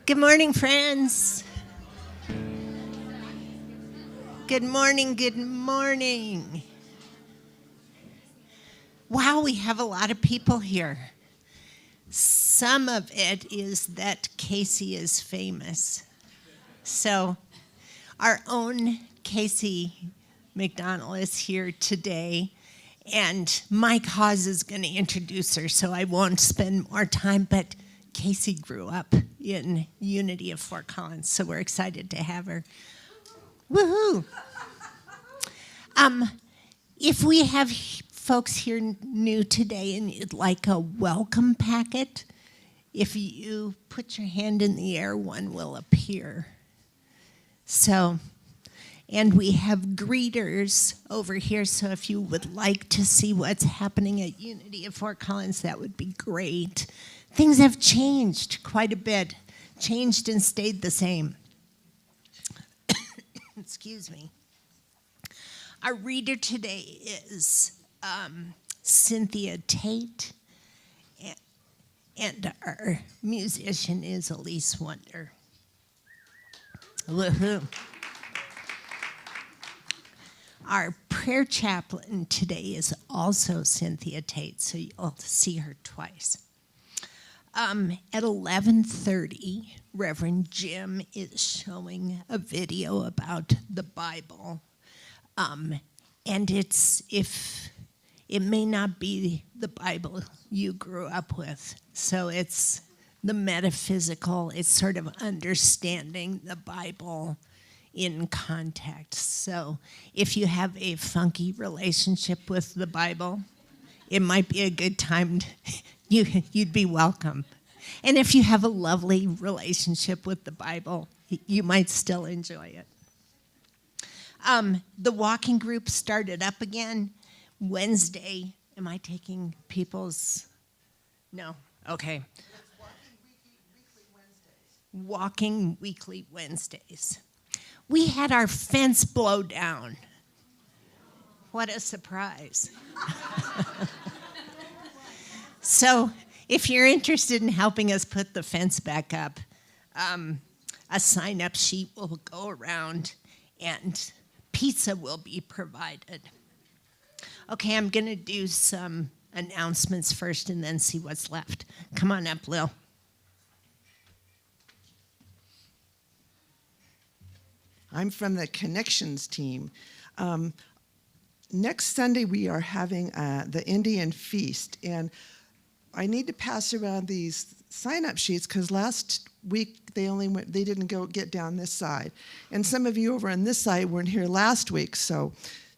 Good morning, friends. Good morning, good morning. Wow, we have a lot of people here. Some of it is that Casey is famous. So our own Casey McDonald is here today, and Mike Hawes is going to introduce her, so I won't spend more time, but Casey grew up in Unity of Fort Collins, so we're excited to have her. Woohoo! If we have folks here new today and you'd like a welcome packet, if you put your hand in the air, one will appear. So, and we have greeters over here, so if you would like to see what's happening at Unity of Fort Collins, that would be great. Things have changed quite a bit, changed and stayed the same. Excuse me. Our reader today is Cynthia Tate, and our musician is Elise Wonder. Woohoo. Our prayer chaplain today is also Cynthia Tate, so you'll see her twice. At 11:30, Reverend Jim is showing a video about the Bible. And it may not be the Bible you grew up with. So it's the metaphysical, it's sort of understanding the Bible in context. So if you have a funky relationship with the Bible, it might be a good time you'd be welcome. And if you have a lovely relationship with the Bible, you might still enjoy it. The walking group started up again Wednesday. Am I taking people's? No. Okay. Walking Weekly Wednesdays. We had our fence blow down. What a surprise. So if you're interested in helping us put the fence back up, a sign-up sheet will go around and pizza will be provided. Okay, I'm going to do some announcements first and then see what's left. Come on up, Lil. I'm from the Connections team. Next Sunday we are having the Indian Feast, and I need to pass around these sign-up sheets because last week they didn't get down this side, and some of you over on this side weren't here last week. So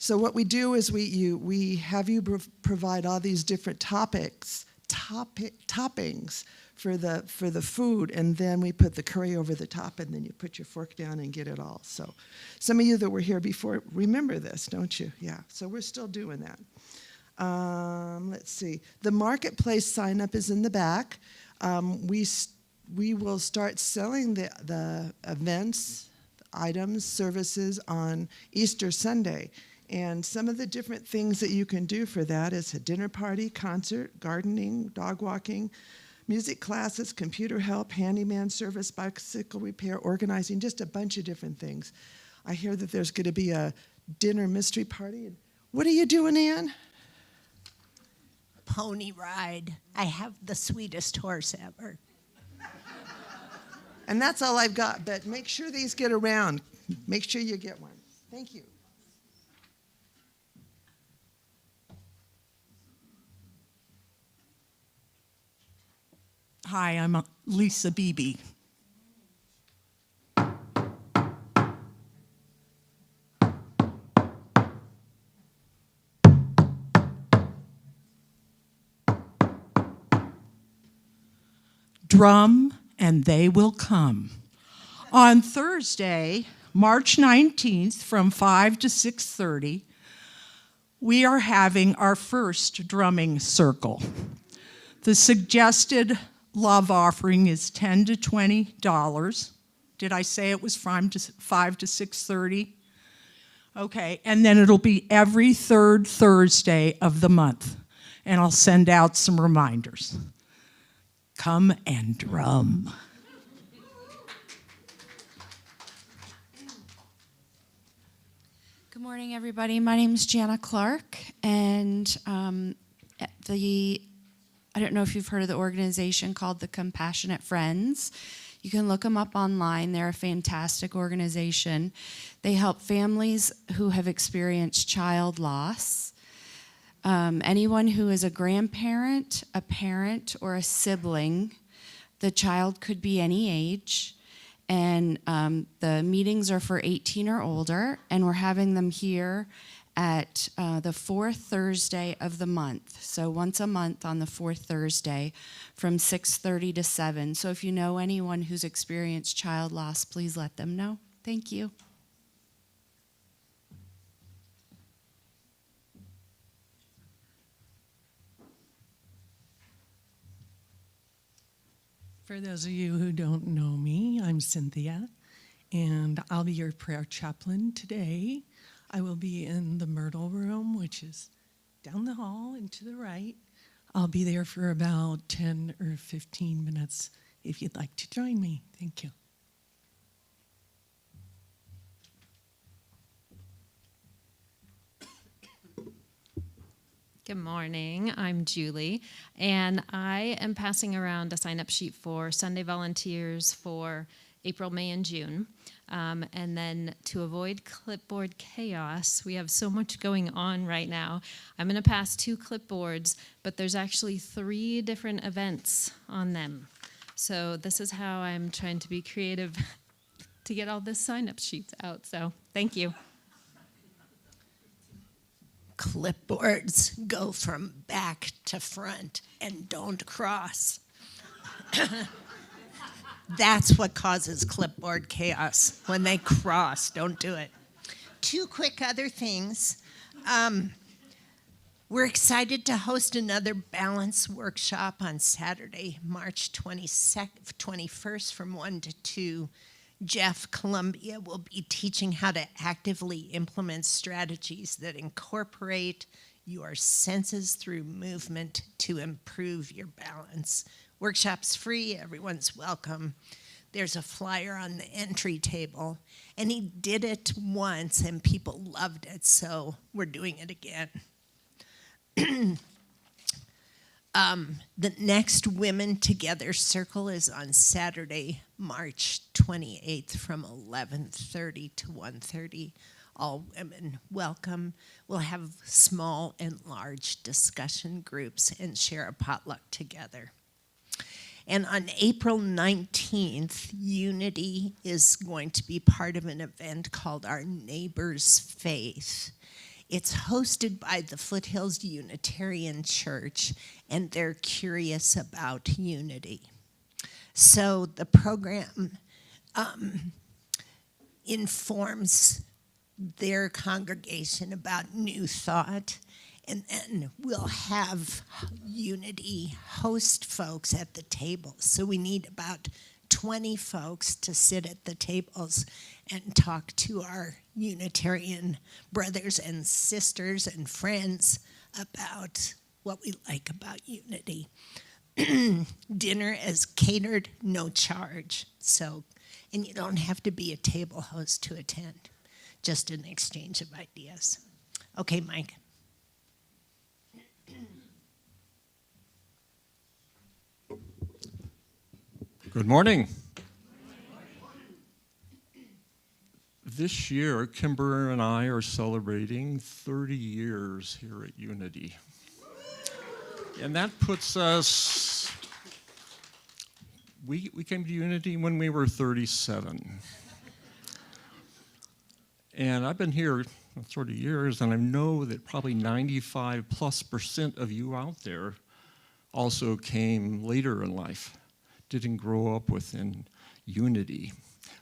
what we do is we have you provide all these different toppings for the food, and then we put the curry over the top, and then you put your fork down and get it all. So some of you that were here before remember this, don't you? Yeah. So we're still doing that. Let's see. The marketplace sign-up is in the back. We will start selling the events, items, services on Easter Sunday. And some of the different things that you can do for that is a dinner party, concert, gardening, dog walking, music classes, computer help, handyman service, bicycle repair, organizing, just a bunch of different things. I hear that there's going to be a dinner mystery party. What are you doing, Ann? Pony ride. I have the sweetest horse ever. And that's all I've got, but make sure these get around. Make sure you get one. Thank you. Hi, I'm Lisa Beebe. Drum and they will come. On Thursday, March 19th from 5 to 6:30, we are having our first drumming circle. The suggested love offering is $10 to $20. Did I say it was 5 to 6:30? Okay, and then it'll be every third Thursday of the month, and I'll send out some reminders. Come and drum. Good morning, everybody. My name is Jana Clark, and I don't know if you've heard of the organization called the Compassionate Friends. You can look them up online. They're a fantastic organization. They help families who have experienced child loss. Anyone who is a grandparent, a parent, or a sibling. The child could be any age. And the meetings are for 18 or older, and we're having them here at the fourth Thursday of the month. So once a month on the fourth Thursday from 6:30 to 7. So if you know anyone who's experienced child loss, please let them know. Thank you. For those of you who don't know me, I'm Cynthia, and I'll be your prayer chaplain today. I will be in the Myrtle Room, which is down the hall and to the right. I'll be there for about 10 or 15 minutes if you'd like to join me. Thank you. Good morning, I'm Julie, and I am passing around a sign-up sheet for Sunday volunteers for April, May, and June. And then to avoid clipboard chaos, we have so much going on right now. I'm going to pass 2 clipboards, but there's actually 3 different events on them. So this is how I'm trying to be creative to get all this sign-up sheets out. So thank you. Clipboards go from back to front and don't cross. That's what causes clipboard chaos. When they cross, don't do it. 2 quick other things. We're excited to host another balance workshop on Saturday, March 21st from 1 to 2. Jeff Columbia will be teaching how to actively implement strategies that incorporate your senses through movement to improve your balance. Workshop's free, everyone's welcome. There's a flyer on the entry table, and he did it once and people loved it, so we're doing it again. The next Women Together Circle is on Saturday, March 28th from 11:30 to 1:30. All women welcome. We'll have small and large discussion groups and share a potluck together. And on April 19th, Unity is going to be part of an event called Our Neighbor's Faith. It's hosted by the Foothills Unitarian Church, and they're curious about unity. So the program informs their congregation about new thought, and then we'll have Unity host folks at the table. So we need about 20 folks to sit at the tables and talk to our Unitarian brothers and sisters and friends about what we like about unity. Dinner is catered, no charge. So, and you don't have to be a table host to attend, just an exchange of ideas. Okay, Mike. Good morning. This year, Kimber and I are celebrating 30 years here at Unity. And that puts us, we came to Unity when we were 37. And I've been here 30 years, and I know that probably 95+% of you out there also came later in life, didn't grow up within Unity.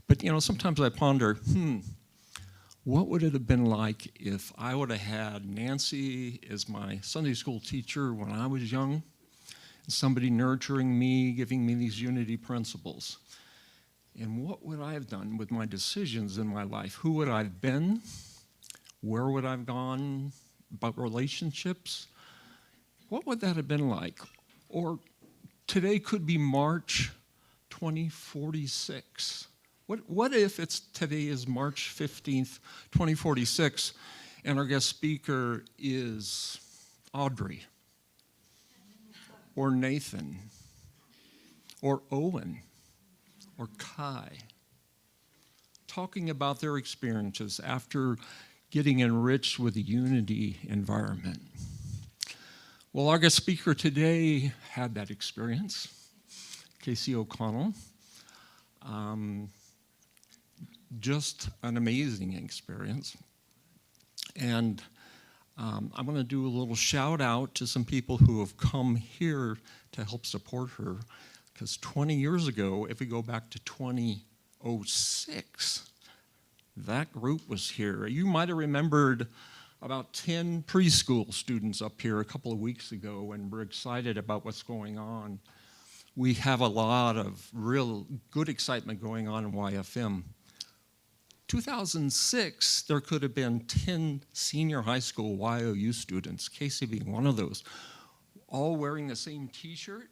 But you know, sometimes I ponder, what would it have been like if I would have had Nancy as my Sunday school teacher when I was young, and somebody nurturing me, giving me these Unity principles? And what would I have done with my decisions in my life? Who would I have been? Where would I have gone? About relationships? What would that have been like? Or today could be March 2046. What if today is March 15th, 2046, and our guest speaker is Audrey, or Nathan, or Owen, or Kai, talking about their experiences after getting enriched with a unity environment. Well, our guest speaker today had that experience, Casey O'Connell. Just an amazing experience. And I'm going to do a little shout out to some people who have come here to help support her. Because 20 years ago, if we go back to 2006, that group was here. You might have remembered about 10 preschool students up here a couple of weeks ago, and we're excited about what's going on. We have a lot of real good excitement going on in YFM. 2006, there could have been 10 senior high school Y.O.U. students, Casey being one of those, all wearing the same t-shirt.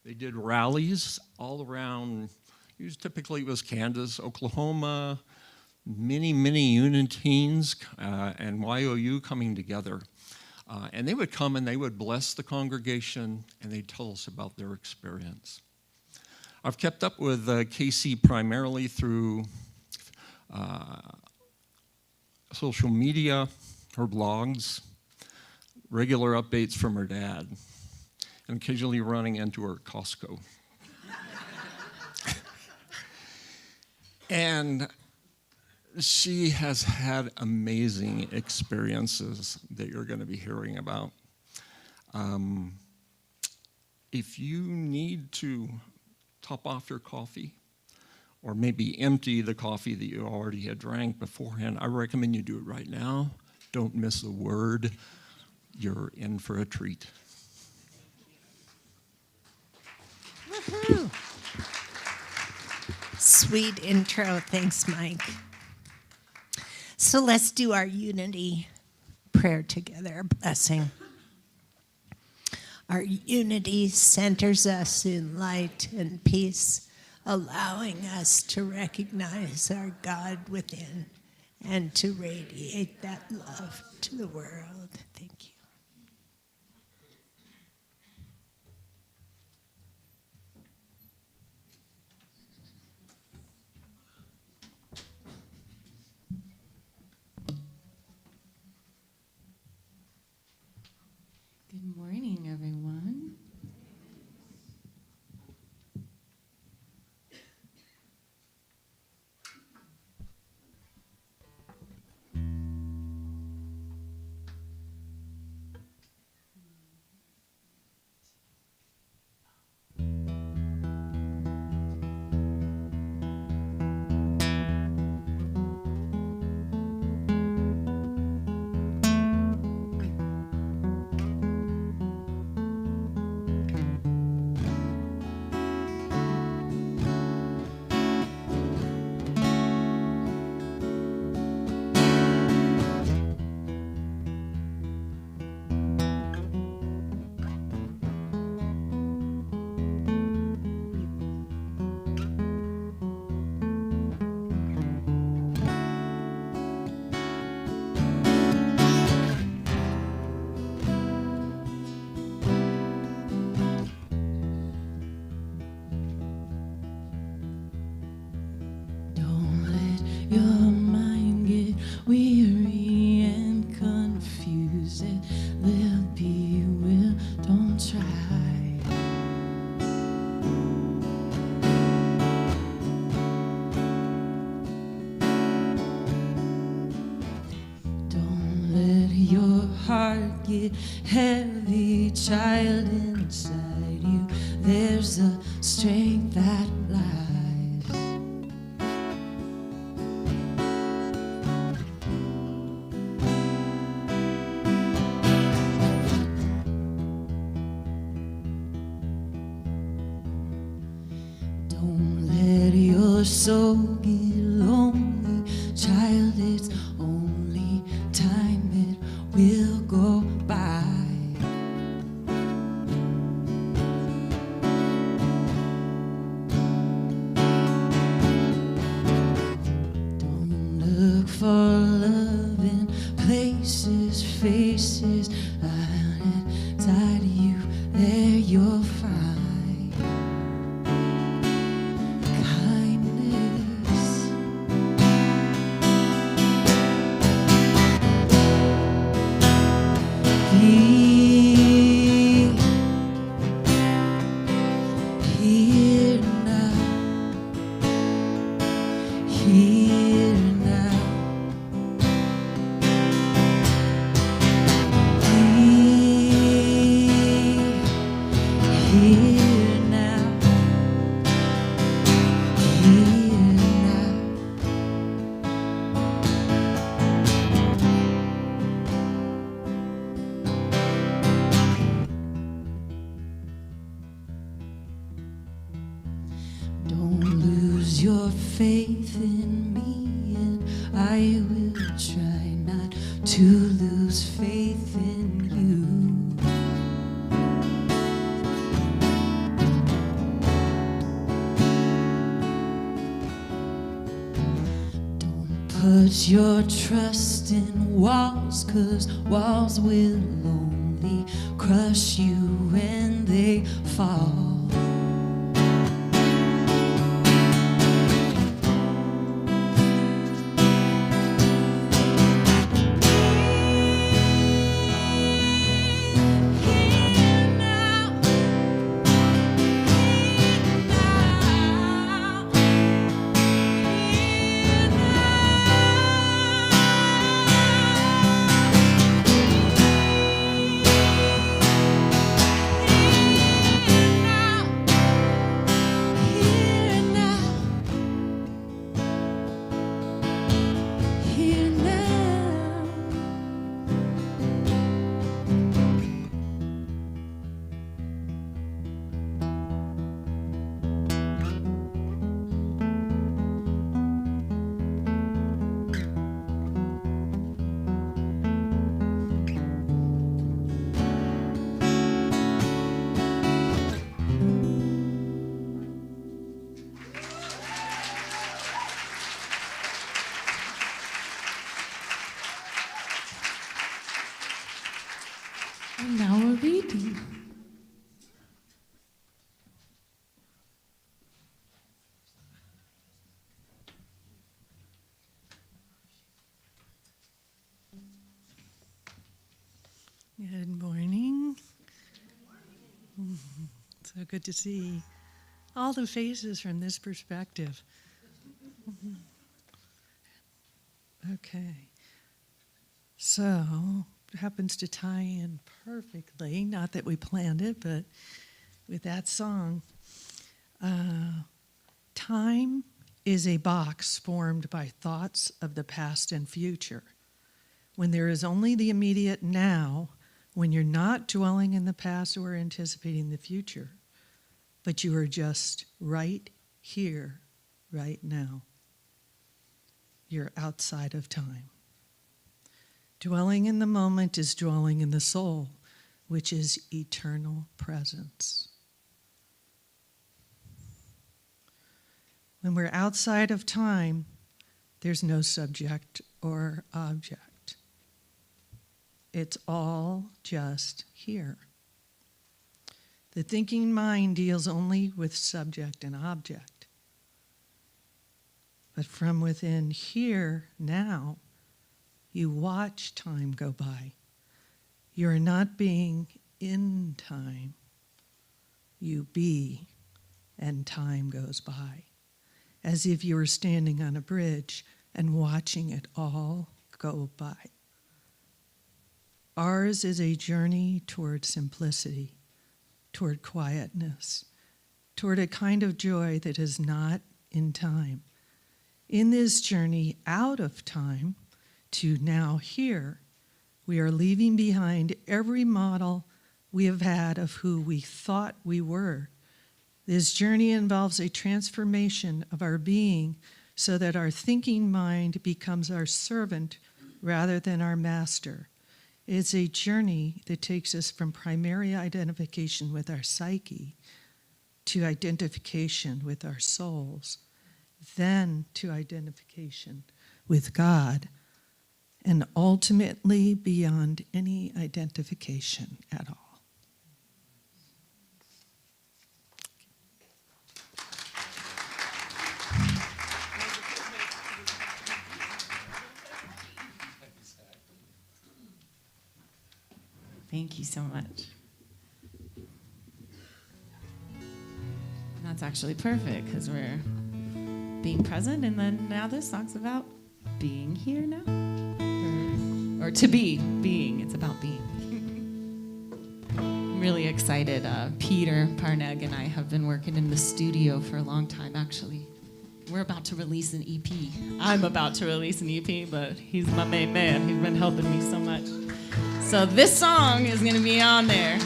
They did rallies all around, typically it was Kansas, Oklahoma, many uniteens and Y.O.U. coming together. And they would come and they would bless the congregation and they'd tell us about their experience. I've kept up with Casey primarily through social media, her blogs, regular updates from her dad, and occasionally running into her at Costco. And she has had amazing experiences that you're going to be hearing about. If you need to top off your coffee, or maybe empty the coffee that you already had drank beforehand, I recommend you do it right now. Don't miss a word. You're in for a treat. Woohoo! Sweet intro. Thanks, Mike. So let's do our unity prayer together, blessing. Our unity centers us in light and peace, allowing us to recognize our God within and to radiate that love to the world. Thank you. Good morning, everyone. get heavy, child inside you. There's a strength that lies. Don't let your soul get lonely, child. It's only time, it will go by. faces lying inside of you, there you'll find kindness. Be here now, here now. Here now, here now. Don't lose your faith in me, and I will try not to lose faith in you. Put your trust in walls, 'cause walls will only crush you when they fall. And now a reading. Good morning. So good to see all the faces from this perspective. Okay. So, it happens to tie in perfectly, not that we planned it, but with that song. Time is a box formed by thoughts of the past and future. When there is only the immediate now, when you're not dwelling in the past or anticipating the future, but you are just right here, right now. You're outside of time. Dwelling in the moment is dwelling in the soul, which is eternal presence. When we're outside of time, there's no subject or object. It's all just here. The thinking mind deals only with subject and object. But from within here, now, you watch time go by. You're not being in time. You be, and time goes by. As if you were standing on a bridge and watching it all go by. Ours is a journey toward simplicity, toward quietness, toward a kind of joy that is not in time. In this journey out of time to now here, we are leaving behind every model we have had of who we thought we were. This journey involves a transformation of our being so that our thinking mind becomes our servant rather than our master. It's a journey that takes us from primary identification with our psyche to identification with our souls, then to identification with God, and ultimately beyond any identification at all. Thank you so much. That's actually perfect because we're being present, and then now this song's about being here now. Or to be, being. It's about being. I'm really excited. Peter Parneg and I have been working in the studio for a long time, actually. We're about to release an EP. I'm about to release an EP, but he's my main man. He's been helping me so much. So this song is going to be on there.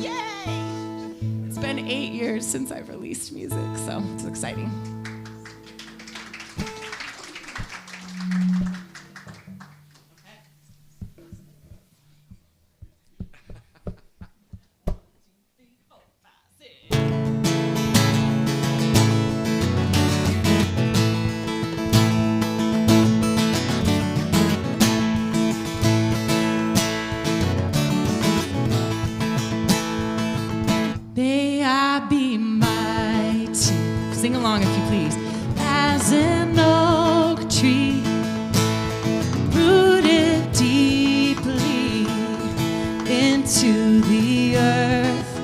Yay! It's been 8 years since I've released music, so it's exciting. May I be mighty. Sing along if you please. As an oak tree, rooted deeply into the earth.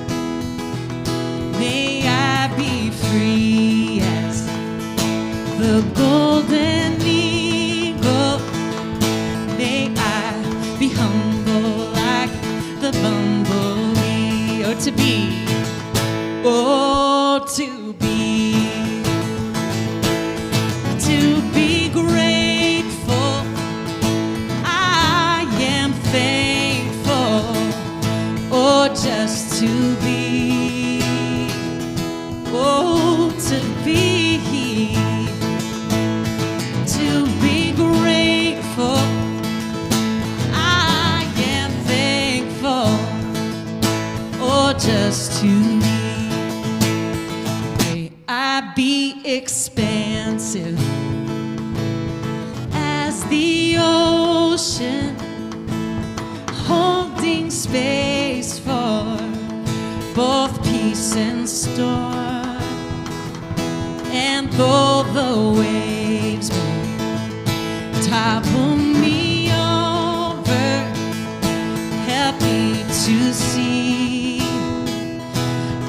May I be free as the golden eagle. May I be humble like the bumblebee. Oh, to be. Oh, to be grateful. I am thankful. Oh, just to be. Oh, to be grateful. I am thankful. Oh, just to be. I be expansive as the ocean, holding space for both peace and storm. And though the waves may topple me over, help me to see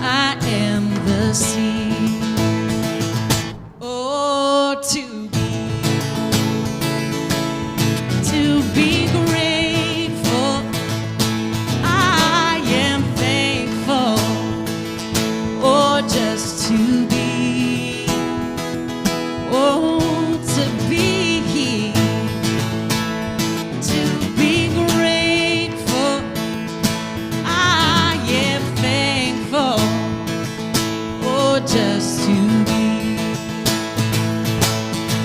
I am the sea. To be grateful. I am thankful. Oh, just to be. Oh, to be grateful. I am thankful. Oh, just to be.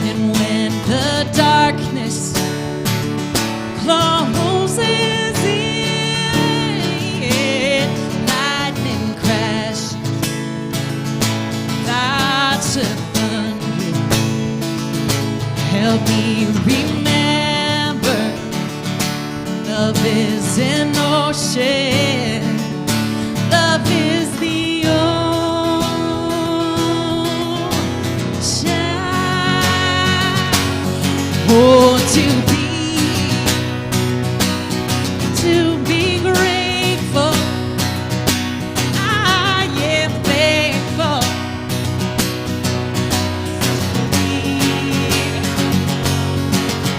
And when the darkness closes in, lightning crash, thoughts of thunder, help me remember love is an ocean, love is the ocean. Oh, to be grateful. I am thankful.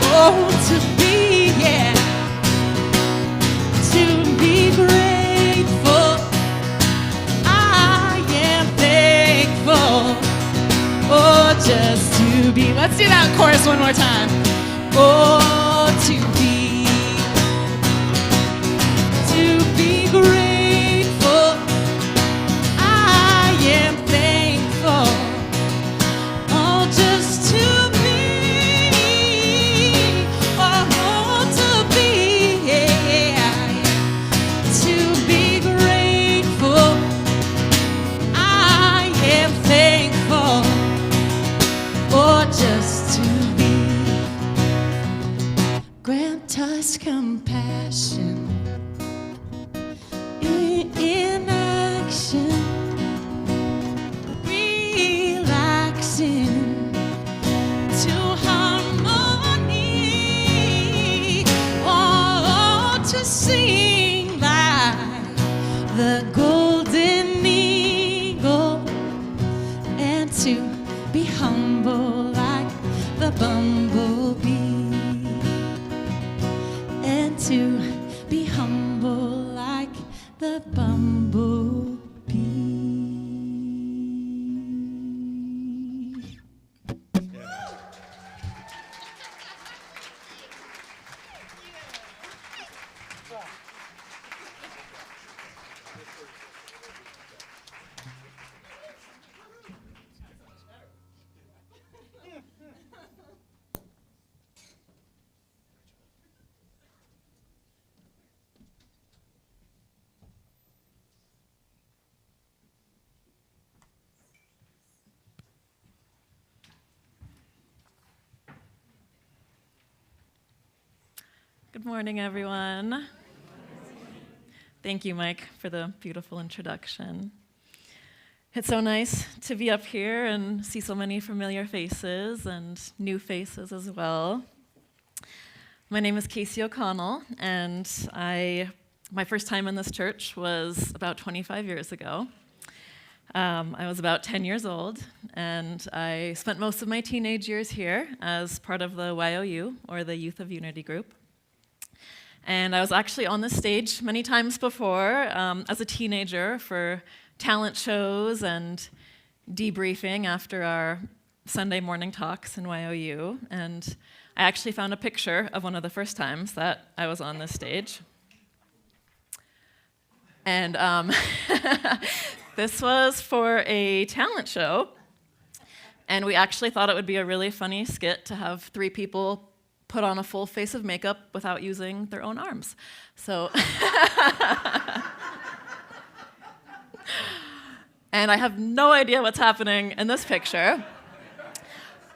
Oh, to be, yeah. To be grateful. I am thankful. Oh, just to be. Let's do that chorus one more time. Oh, to be grateful. I am thankful. Oh, just to be. Oh, to be. Yeah. To be grateful. I am thankful. Oh, just to be. to be humble like the bumblebee, and to be humble like the bumblebee. Good morning, everyone. Thank you, Mike, for the beautiful introduction. It's so nice to be up here and see so many familiar faces and new faces as well. My name is Casey O'Connell, and my first time in this church was about 25 years ago. I was about 10 years old, and I spent most of my teenage years here as part of the Y.O.U, or the Youth of Unity group. And I was actually on the stage many times before as a teenager for talent shows and debriefing after our Sunday morning talks in Y.O.U. And I actually found a picture of one of the first times that I was on this stage. And this was for a talent show. And we actually thought it would be a really funny skit to have 3 people put on a full face of makeup without using their own arms. So, and I have no idea what's happening in this picture,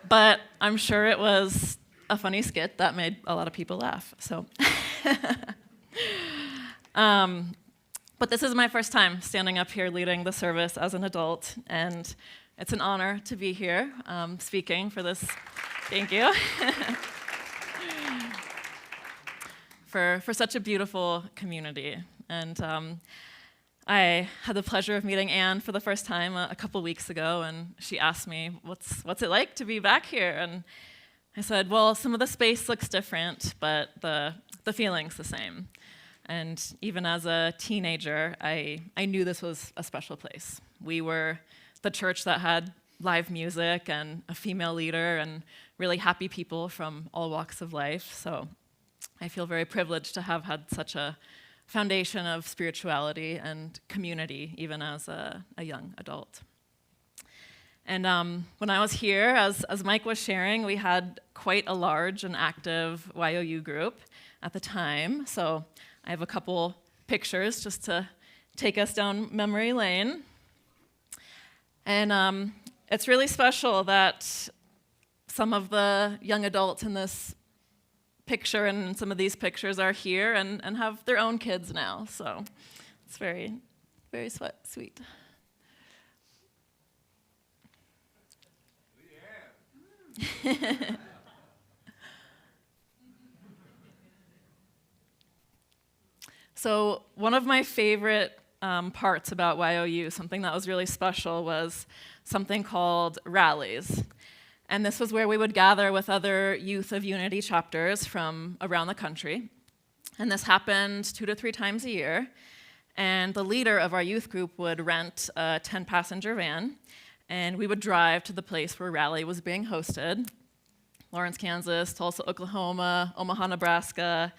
but I'm sure it was a funny skit that made a lot of people laugh. So, but this is my first time standing up here leading the service as an adult, and it's an honor to be here speaking for this. Thank you. For such a beautiful community. And I had the pleasure of meeting Anne for the first time a couple weeks ago, and she asked me, what's it like to be back here? And I said, well, some of the space looks different, but the feeling's the same. And even as a teenager, I knew this was a special place. We were the church that had live music and a female leader and really happy people from all walks of life. So I feel very privileged to have had such a foundation of spirituality and community, even as a young adult. And when I was here, as Mike was sharing, we had quite a large and active Y.O.U group at the time. So I have a couple pictures just to take us down memory lane. And it's really special that some of the young adults in this picture and some of these pictures are here and have their own kids now. So it's very, very sweet. Yeah. So one of my favorite parts about Y.O.U, something that was really special, was something called rallies. And this was where we would gather with other Youth of Unity chapters from around the country. And this happened 2 to 3 times a year. And the leader of our youth group would rent a 10-passenger van, and we would drive to the place where rally was being hosted: Lawrence, Kansas, Tulsa, Oklahoma, Omaha, Nebraska.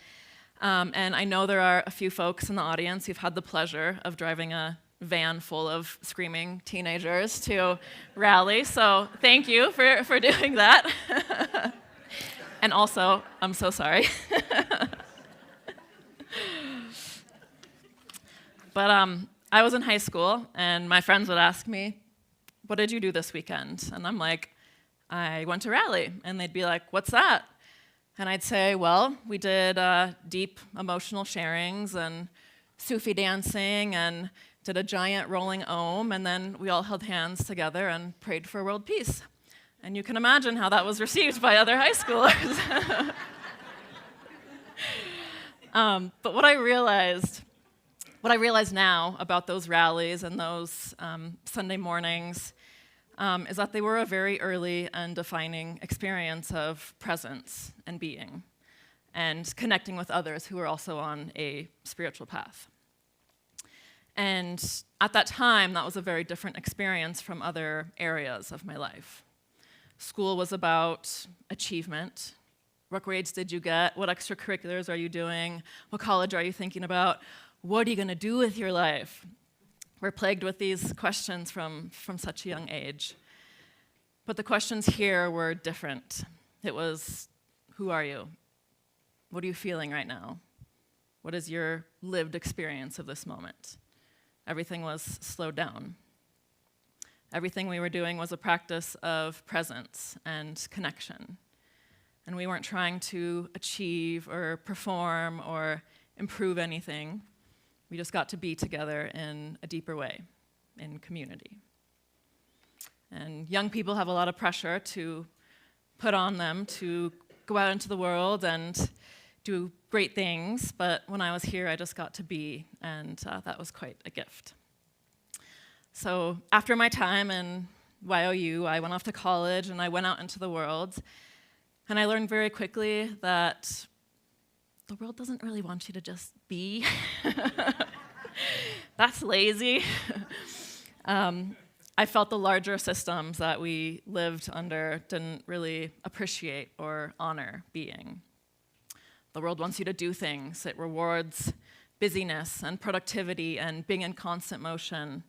And I know there are a few folks in the audience who've had the pleasure of driving a van full of screaming teenagers to rally, so thank you for doing that. And also, I'm so sorry. But I was in high school, and my friends would ask me, what did you do this weekend? And I'm like, I went to rally. And they'd be like, what's that? And I'd say, well, we did deep emotional sharings and Sufi dancing and did a giant rolling Om, and then we all held hands together and prayed for world peace. And you can imagine how that was received by other high schoolers. But what I realized now about those rallies and those Sunday mornings is that they were a very early and defining experience of presence and being, and connecting with others who were also on a spiritual path. And at that time, that was a very different experience from other areas of my life. School was about achievement. What grades did you get? What extracurriculars are you doing? What college are you thinking about? What are you going to do with your life? We're plagued with these questions from such a young age. But the questions here were different. It was, who are you? What are you feeling right now? What is your lived experience of this moment? Everything was slowed down. Everything we were doing was a practice of presence and connection. And we weren't trying to achieve or perform or improve anything. We just got to be together in a deeper way, in community. And young people have a lot of pressure to put on them to go out into the world and do great things, but when I was here, I just got to be, and that was quite a gift. So after my time in Y.O.U, I went off to college and I went out into the world, and I learned very quickly that the world doesn't really want you to just be. That's lazy. I felt the larger systems that we lived under didn't really appreciate or honor being. The world wants you to do things. It rewards busyness and productivity and being in constant motion.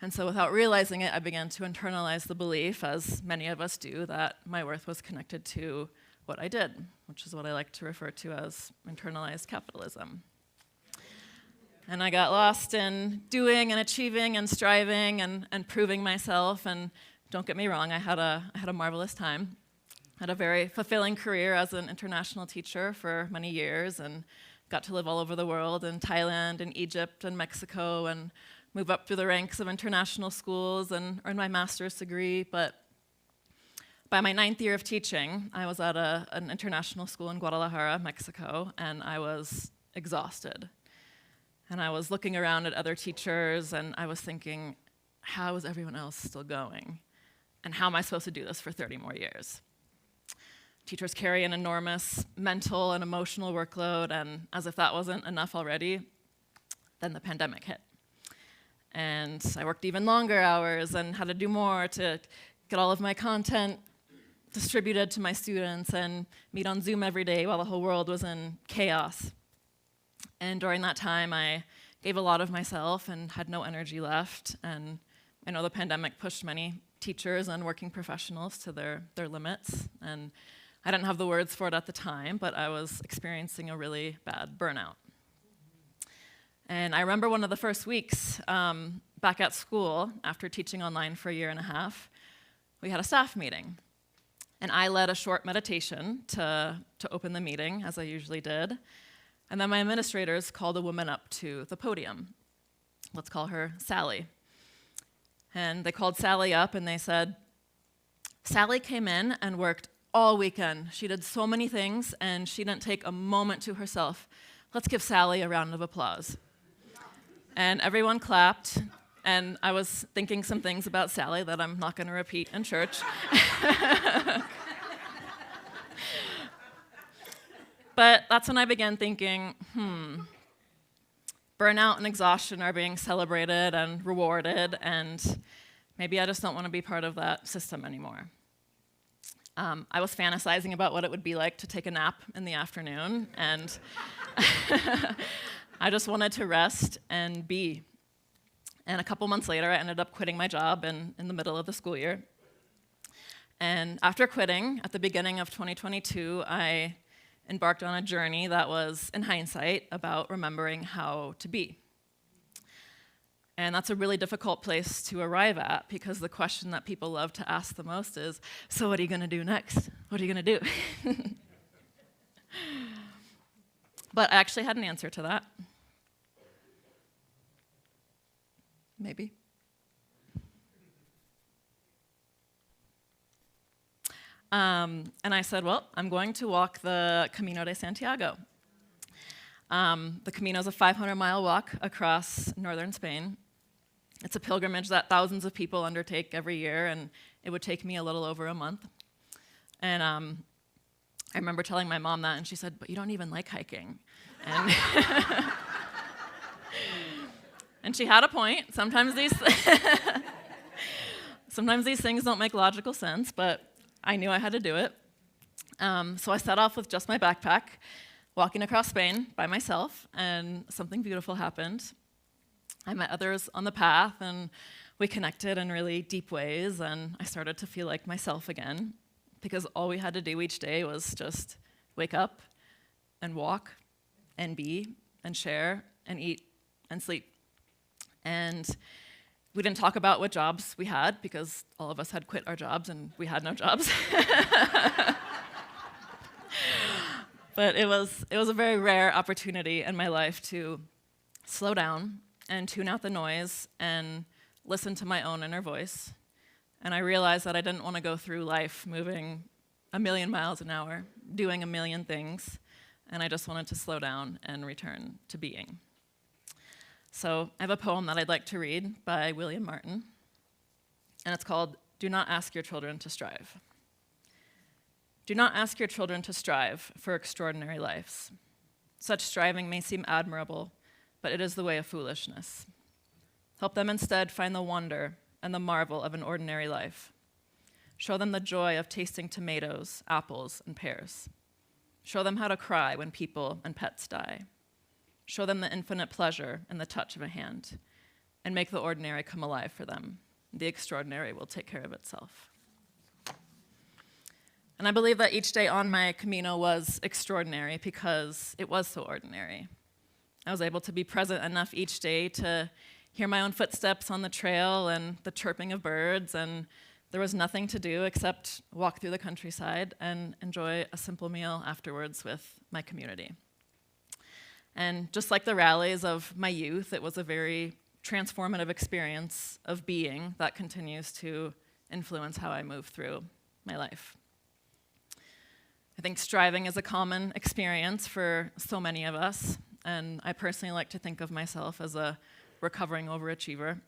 And so without realizing it, I began to internalize the belief, as many of us do, that my worth was connected to what I did, which is what I like to refer to as internalized capitalism. And I got lost in doing and achieving and striving and proving myself. And don't get me wrong, I had a marvelous time. Had a very fulfilling career as an international teacher for many years, and got to live all over the world, in Thailand and Egypt and Mexico, and move up through the ranks of international schools and earn my master's degree. But by my 9th year of teaching, I was at an international school in Guadalajara, Mexico, and I was exhausted. And I was looking around at other teachers, and I was thinking, how is everyone else still going? And how am I supposed to do this for 30 more years? Teachers carry an enormous mental and emotional workload, and as if that wasn't enough already, then the pandemic hit. And I worked even longer hours and had to do more to get all of my content distributed to my students and meet on Zoom every day while the whole world was in chaos. And during that time, I gave a lot of myself and had no energy left. And I know the pandemic pushed many teachers and working professionals to their limits. And I didn't have the words for it at the time, but I was experiencing a really bad burnout. And I remember one of the first weeks back at school, after teaching online for a year and a half, we had a staff meeting. And I led a short meditation to open the meeting, as I usually did. And then my administrators called a woman up to the podium. Let's call her Sally. And they called Sally up and they said, Sally came in and worked all weekend. She did so many things and she didn't take a moment to herself. Let's give Sally a round of applause. And everyone clapped, and I was thinking some things about Sally that I'm not going to repeat in church. But that's when I began thinking, burnout and exhaustion are being celebrated and rewarded, and maybe I just don't want to be part of that system anymore. I was fantasizing about what it would be like to take a nap in the afternoon, and I just wanted to rest and be. And a couple months later, I ended up quitting my job in the middle of the school year. And after quitting, at the beginning of 2022, I embarked on a journey that was, in hindsight, about remembering how to be. And that's a really difficult place to arrive at, because the question that people love to ask the most is, so what are you going to do next? What are you going to do? But I actually had an answer to that. Maybe. And I said, well, I'm going to walk the Camino de Santiago. The Camino is a 500-mile walk across northern Spain. It's a pilgrimage that thousands of people undertake every year, and it would take me a little over a month. And I remember telling my mom that, and she said, "But you don't even like hiking." And, and she had a point. Sometimes these things don't make logical sense, but I knew I had to do it. So I set off with just my backpack, walking across Spain by myself, and something beautiful happened. I met others on the path, and we connected in really deep ways, and I started to feel like myself again, because all we had to do each day was just wake up and walk and be and share and eat and sleep. And we didn't talk about what jobs we had, because all of us had quit our jobs and we had no jobs. But it was a very rare opportunity in my life to slow down and tune out the noise and listen to my own inner voice. And I realized that I didn't want to go through life moving a million miles an hour, doing a million things, and I just wanted to slow down and return to being. So I have a poem that I'd like to read by William Martin, and it's called "Do Not Ask Your Children to Strive." Do not ask your children to strive for extraordinary lives. Such striving may seem admirable, but it is the way of foolishness. Help them instead find the wonder and the marvel of an ordinary life. Show them the joy of tasting tomatoes, apples, and pears. Show them how to cry when people and pets die. Show them the infinite pleasure in the touch of a hand, and make the ordinary come alive for them. The extraordinary will take care of itself. And I believe that each day on my Camino was extraordinary because it was so ordinary. I was able to be present enough each day to hear my own footsteps on the trail and the chirping of birds, and there was nothing to do except walk through the countryside and enjoy a simple meal afterwards with my community. And just like the rallies of my youth, it was a very transformative experience of being that continues to influence how I move through my life. I think striving is a common experience for so many of us, and I personally like to think of myself as a recovering overachiever.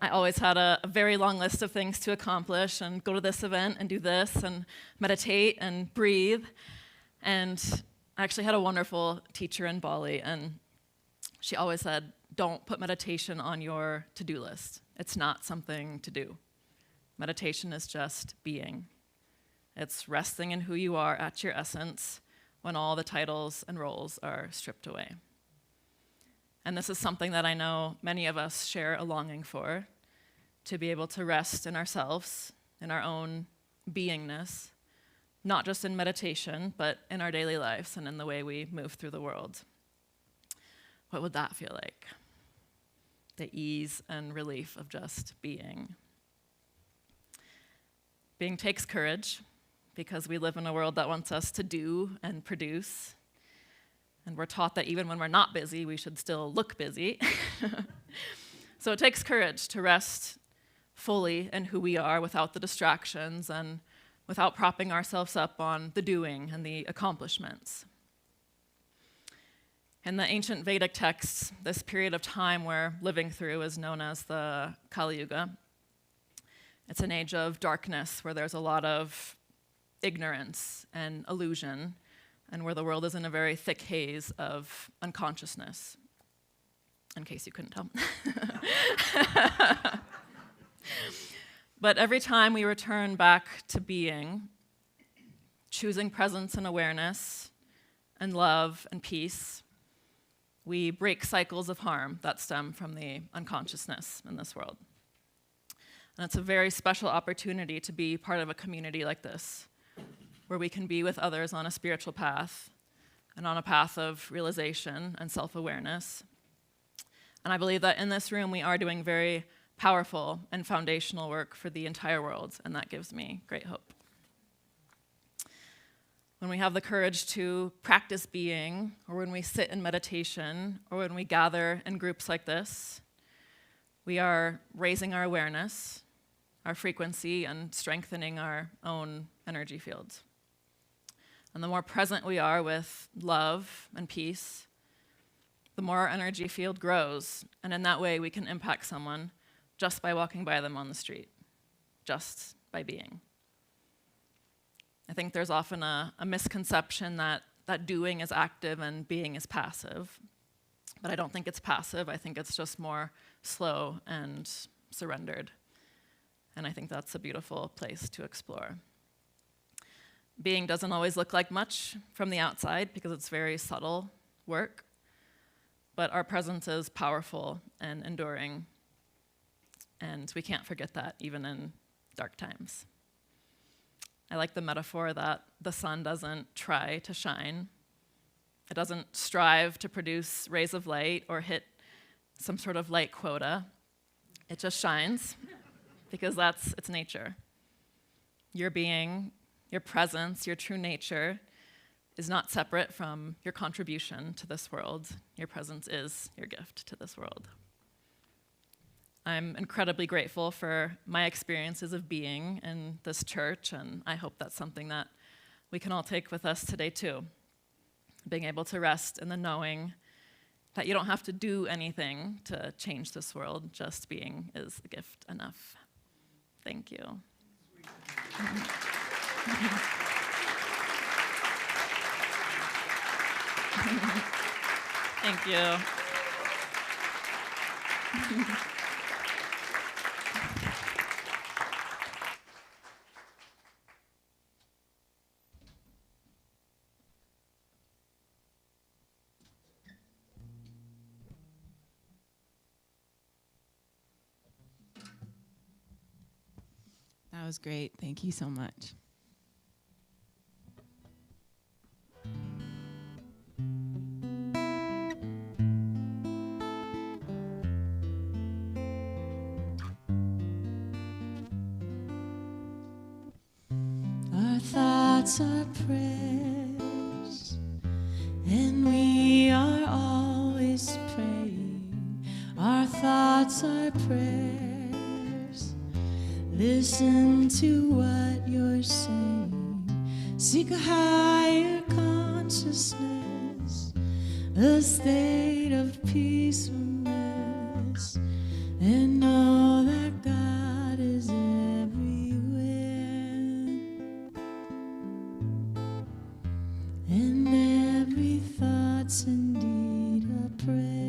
I always had a very long list of things to accomplish and go to this event and do this and meditate and breathe. And I actually had a wonderful teacher in Bali, and she always said, "Don't put meditation on your to-do list. It's not something to do. Meditation is just being. It's resting in who you are at your essence when all the titles and roles are stripped away." And this is something that I know many of us share a longing for, to be able to rest in ourselves, in our own beingness, not just in meditation, but in our daily lives and in the way we move through the world. What would that feel like? The ease and relief of just being. Being takes courage, because we live in a world that wants us to do and produce. And we're taught that even when we're not busy, we should still look busy. So it takes courage to rest fully in who we are without the distractions and without propping ourselves up on the doing and the accomplishments. In the ancient Vedic texts, this period of time we're living through is known as the Kali Yuga. It's an age of darkness where there's a lot of ignorance and illusion, and where the world is in a very thick haze of unconsciousness, in case you couldn't tell. But every time we return back to being, choosing presence and awareness and love and peace, we break cycles of harm that stem from the unconsciousness in this world. And it's a very special opportunity to be part of a community like this, where we can be with others on a spiritual path and on a path of realization and self-awareness. And I believe that in this room we are doing very powerful and foundational work for the entire world, and that gives me great hope. When we have the courage to practice being, or when we sit in meditation, or when we gather in groups like this, we are raising our awareness, our frequency, and strengthening our own energy fields. And the more present we are with love and peace, the more our energy field grows, and in that way we can impact someone just by walking by them on the street, just by being. I think there's often a misconception that doing is active and being is passive, but I don't think it's passive. I think it's just more slow and surrendered, and I think that's a beautiful place to explore. Being doesn't always look like much from the outside because it's very subtle work, but our presence is powerful and enduring, and we can't forget that even in dark times. I like the metaphor that the sun doesn't try to shine. It doesn't strive to produce rays of light or hit some sort of light quota. It just shines because that's its nature. Your being, your presence, your true nature is not separate from your contribution to this world. Your presence is your gift to this world. I'm incredibly grateful for my experiences of being in this church, and I hope that's something that we can all take with us today too. Being able to rest in the knowing that you don't have to do anything to change this world, just being is a gift enough. Thank you. Thank you. That was great. Thank you so much. Our thoughts are prayers, and we are always praying. Our thoughts are prayers. Listen to what you're saying. Seek a higher consciousness, a state of peacefulness, and know that God is everywhere. And every thought's indeed a prayer.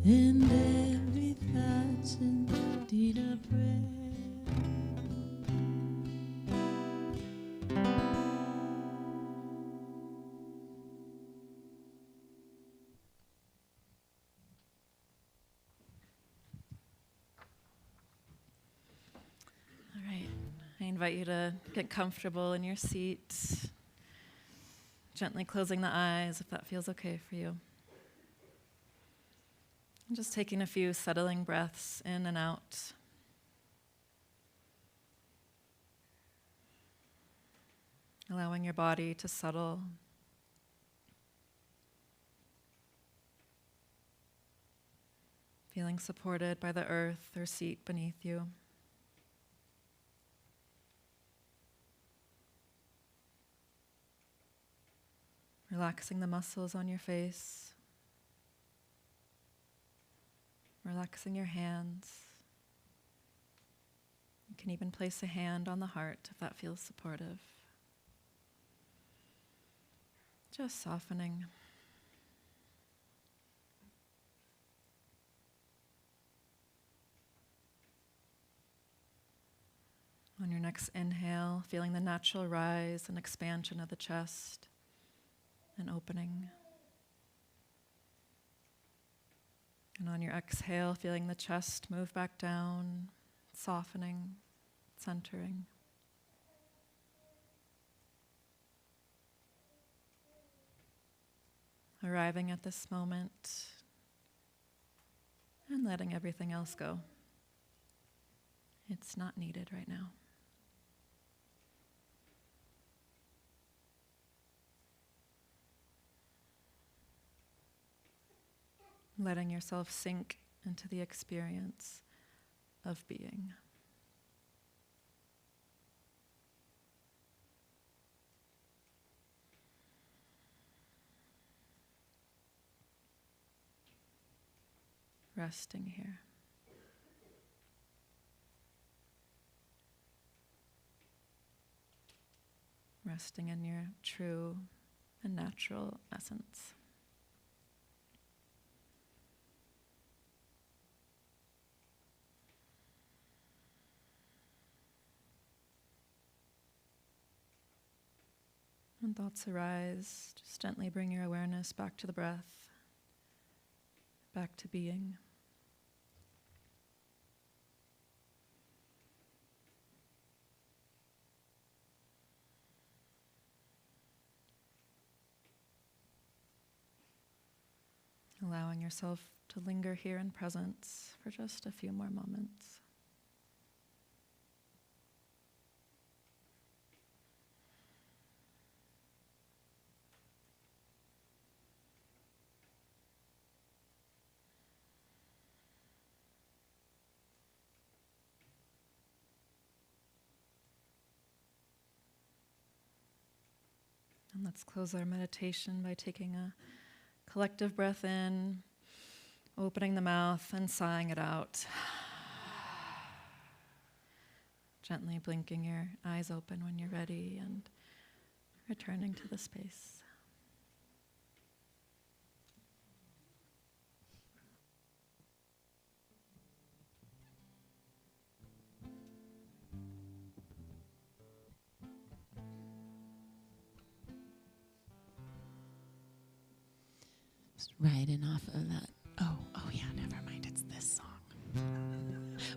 And every thought's indeed a prayer. All right, I invite you to get comfortable in your seat, gently closing the eyes if that feels okay for you. And just taking a few settling breaths in and out. Allowing your body to settle. Feeling supported by the earth or seat beneath you. Relaxing the muscles on your face. Relaxing your hands. You can even place a hand on the heart if that feels supportive. Just softening. On your next inhale, feeling the natural rise and expansion of the chest and opening. And on your exhale, feeling the chest move back down, softening, centering. arriving at this moment and letting everything else go. It's not needed right now. Letting yourself sink into the experience of being. Resting here. Resting in your true and natural essence. When thoughts arise, just gently bring your awareness back to the breath, back to being. Allowing yourself to linger here in presence for just a few more moments. And let's close our meditation by taking a collective breath in, opening the mouth and sighing it out. Gently blinking your eyes open when you're ready and returning to the space. Riding off of that. Oh yeah, never mind. It's this song.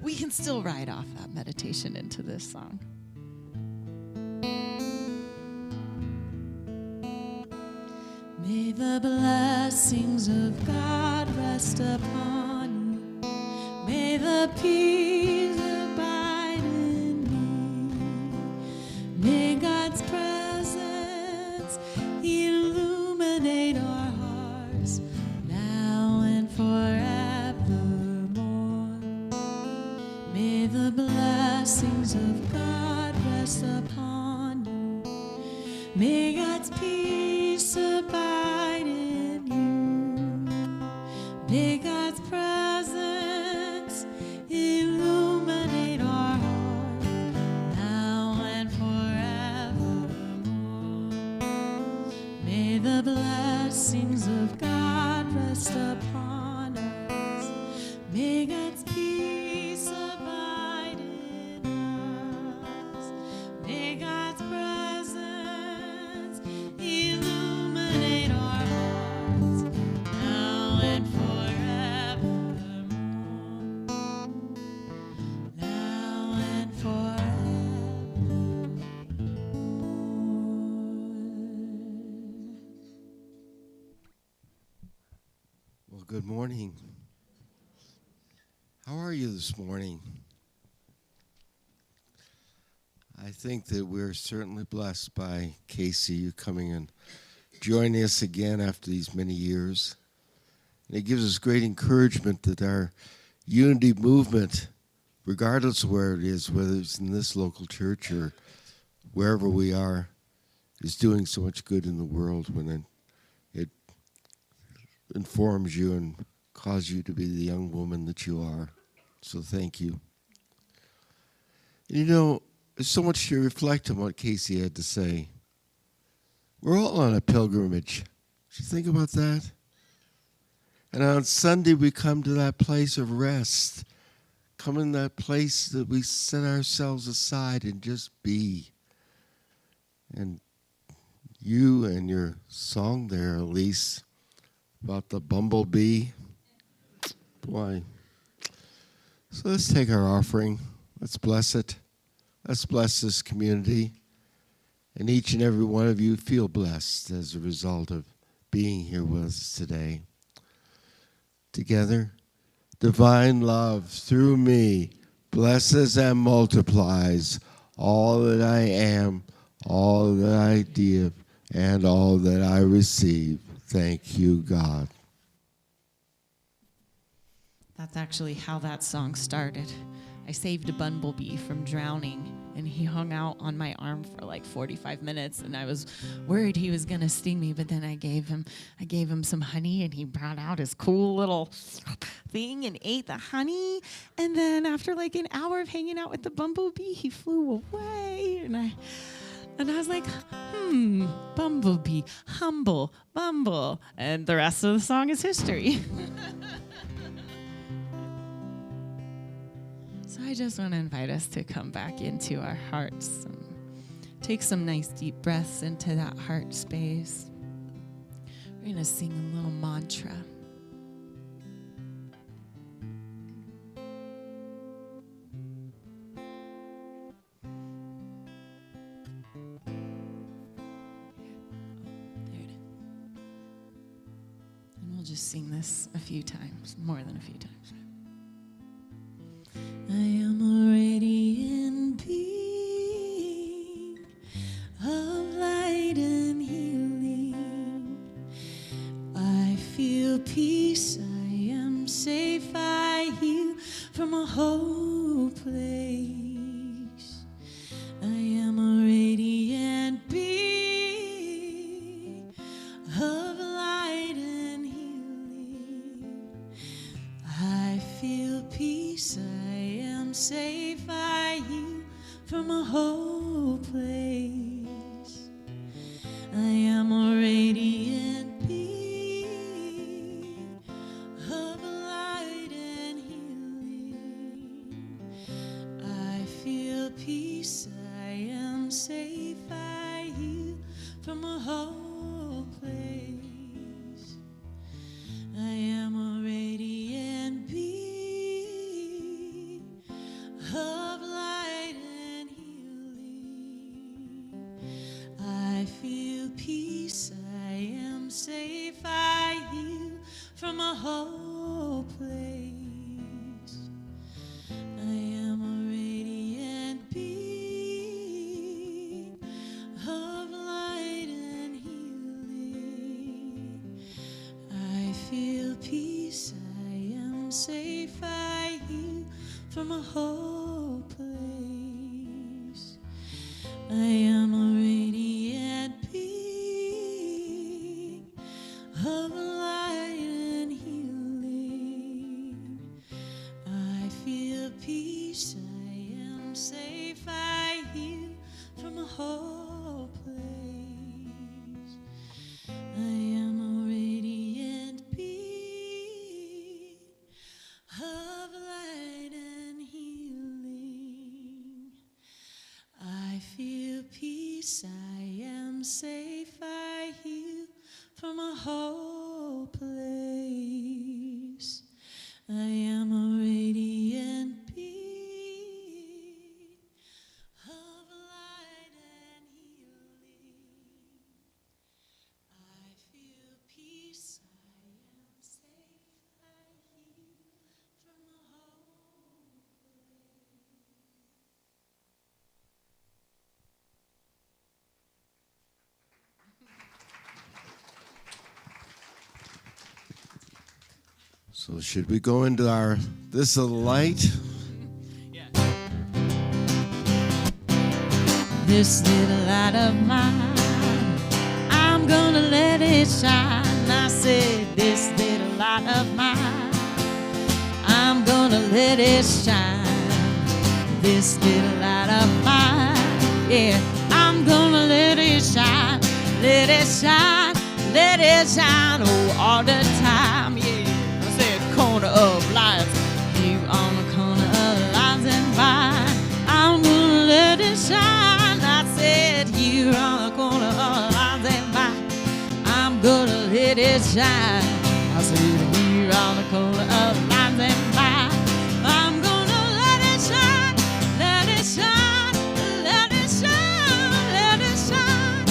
We can still ride off that meditation into this song. May the blessings of God rest upon you. May the peace abide in me. May God's presence illuminate our hearts now and forevermore. May the blessings of God rest upon you. May God's peace abide in you. May God's presence illuminate our hearts now and forevermore. May the blessings of God rest upon us. May God's peace abide in us. May God's presence illuminate our hearts now and forevermore. Now and forevermore. Well, good morning. How are you this morning? I think that we're certainly blessed by Casey, you coming and joining us again after these many years. And it gives us great encouragement that our unity movement, regardless of where it is, whether it's in this local church or wherever we are, is doing so much good in the world when it informs you and causes you to be the young woman that you are. So thank you. And you know, there's so much to reflect on what Casey had to say. We're all on a pilgrimage. Did you think about that? And on Sunday, we come to that place of rest. Come in that place that we set ourselves aside and just be. And you and your song there, Elise, about the bumblebee. Boy. So let's take our offering. Let's bless it. Let's bless this community. And each and every one of you feel blessed as a result of being being here with us today. Together, divine love through me blesses and multiplies all that I am, all that I give, and all that I receive. Thank you, God. That's actually how that song started. I saved a bumblebee from drowning, and he hung out on my arm for like 45 minutes, and I was worried he was gonna sting me, but then I gave him some honey, and he brought out his cool little thing and ate the honey. And then after like an hour of hanging out with the bumblebee, he flew away, and I was like, bumblebee, humble, bumble. And the rest of the song is history. So I just want to invite us to come back into our hearts and take some nice deep breaths into that heart space. We're going to sing a little mantra. Just sing this a few times, more than a few times. I am a radiant being of light and healing. I feel peace, I am safe, I heal from a whole place. I am a radiant being of light and healing. I feel peace, I am safe, I heal from a whole place. I am a radiant being of light and healing. I feel peace, I am safe, I heal from a whole place. I am a radiant being of light and healing. I feel peace, I am safe, I heal from a whole place. I am a radiant being of light and healing. I feel peace, I am safe, I heal from a whole place. I am a radiant being of light and healing. I feel peace, I am safe, I heal from a whole place. I am a radiant being of light and healing. I feel peace, I am safe, I heal from a whole place. I am a radiant being of light and healing. I feel peace, I am safe, I heal from a whole So should we go into our This Little Light? This little light of mine, I'm gonna let it shine. I said, this little light of mine, I'm gonna let it shine. This little light of mine, yeah, I'm gonna let it shine. Let it shine, oh, all the time, yeah. I said, corner of lights, you on the corner of lights and mine, I'm gonna let it shine. I said, you on the corner of lights and mine, I'm gonna let it shine. I said, here on the corner of lights and mine, I'm gonna let it shine, let it shine, let it shine, let it shine.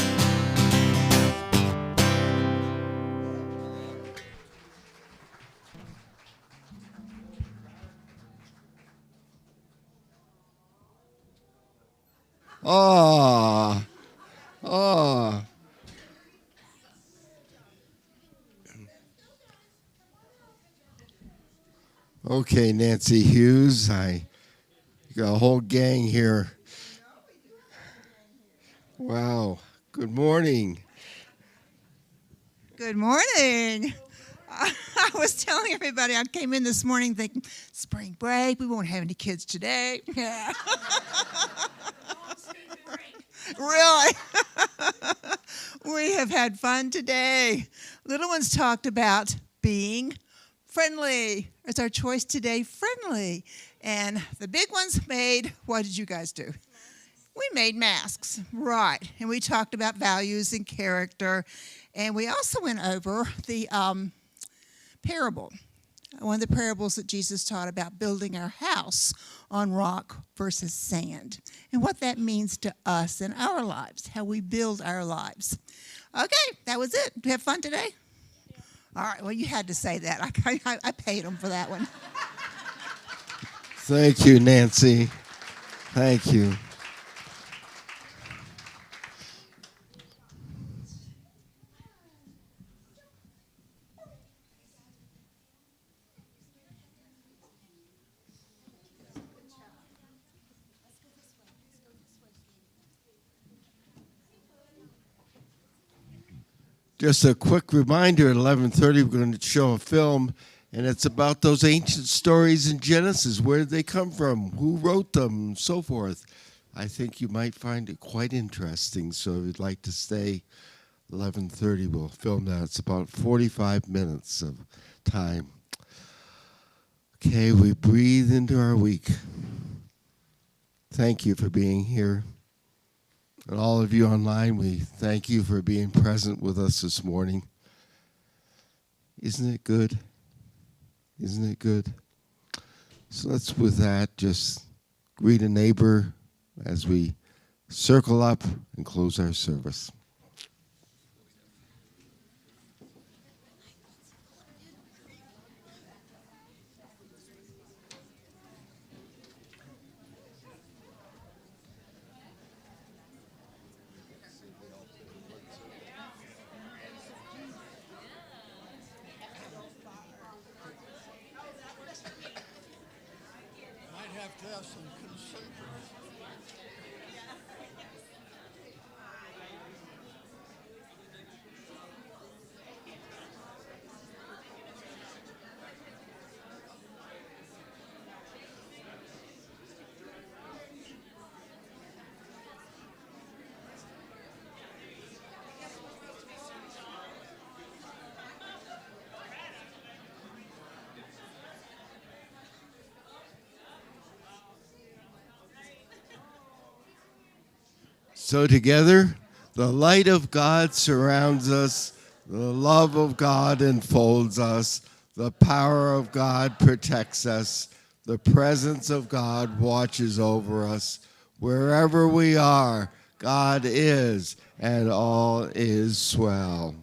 Oh. Oh. Okay, Nancy Hughes, you got a whole gang here. Wow. Good morning. Good morning. I was telling everybody I came in this morning thinking, spring break, we won't have any kids today. Yeah. Really? We have had fun today. Little ones talked about being friendly. It's our choice today, friendly. And the big ones made, what did you guys do? We made masks, right. And we talked about values and character. And we also went over the parable, one of the parables that Jesus taught about building our house on rock versus sand, and what that means to us in our lives, how we build our lives. Okay, that was it. Did you have fun today? All right, well, you had to say that. I paid them for that one. Thank you, Nancy. Thank you. Just a quick reminder, at 11:30 we're going to show a film, and it's about those ancient stories in Genesis. Where did they come from? Who wrote them? And so forth. I think you might find it quite interesting, so if you'd like to stay, 11:30 we'll film that. It's about 45 minutes of time. Okay, we breathe into our week. Thank you for being here. And all of you online, we thank you for being present with us this morning. Isn't it good? Isn't it good? So let's, with that, just greet a neighbor as we circle up and close our service. So together, the light of God surrounds us, the love of God enfolds us, the power of God protects us, the presence of God watches over us. Wherever we are, God is, and all is swell.